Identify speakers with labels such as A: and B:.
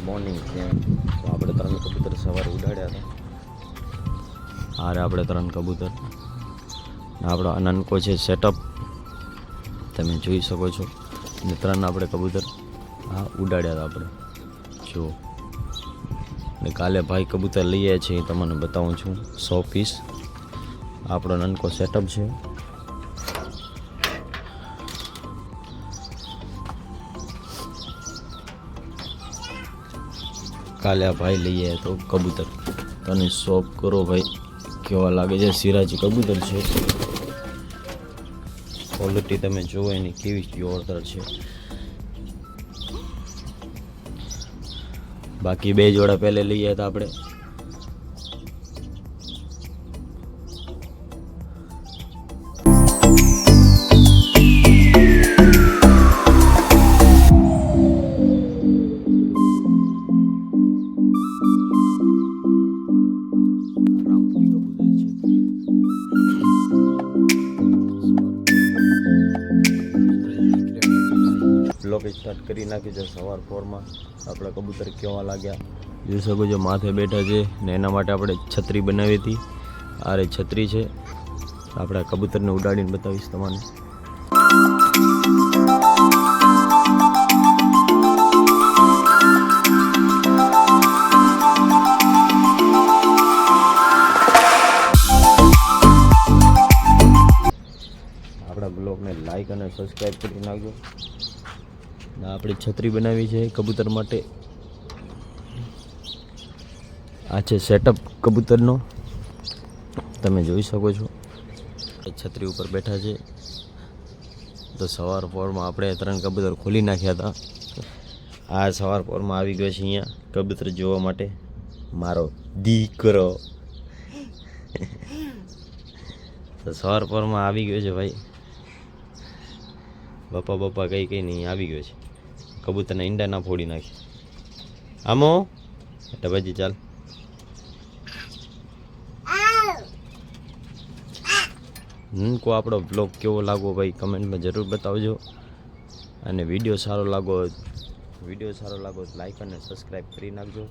A: Morning ત્યાં તો આપણે 3 કબૂતર સવારે ઉડાડ્યા હતા. હારે આપણે 3 કબૂતર. આપણો અનંકો છે સેટઅપ તમે જોઈ શકો છો. અને 3 આપણે કબૂતર ઉડાડ્યા હતા આપણે જો. અને કાલે ભાઈ કબૂતર લઈએ છીએ તમને બતાવું છું 100 પીસ. આપણો અનંકો સેટઅપ છે. કાલે આ ભાઈ લઈએ તો કબૂતર તને શોપ કરો ભાઈ કેવા લાગે છે. સિરાજી કબૂતર છે. ક્વોલિટી તમે જુઓ એની કેવી જોરદાર છે. બાકી 2 જોડા પહેલે લઈએ હતા આપણે. બ્લોગ સ્ટાર્ટ કરી નાખ્યું છે સવાર 4માં. આપણા કબૂતર કેવા લાગ્યા જોઈ શકો છો. માથે બેઠા છે ને એના માટે આપણે છત્રી બનાવી હતી. આ રે છત્રી છે. આપણે કબૂતરને ઉડાડીને બતાવીશ તમને. આપણા બ્લોગને લાઈક અને સબસ્ક્રાઈબ કરી નાખજો. આપણે છત્રી બનાવી છે કબૂતર માટે. આ છે સેટઅપ કબૂતરનો તમે જોઈ શકો છો. છત્રી ઉપર બેઠા છે. તો સવાર 4માં આપણે 3 કબૂતર ખોલી નાખ્યા હતા. આ સવાર 4માં આવી ગયો છે અહીંયા કબૂતર જોવા માટે મારો દીકરો. તો સવાર 4માં આવી ગયો છે ભાઈ. બપ્પા કઈ નહીં આવી ગયો છે. કબૂતરના ઈંડા ના ફોડી નાખી. આમો એટલે પછી ચાલ. કો આપણો બ્લોગ કેવો લાગો ભાઈ કમેન્ટમાં જરૂર બતાવજો. અને વિડીયો સારો લાગો તો લાઈક અને સબસ્ક્રાઈબ કરી નાખજો.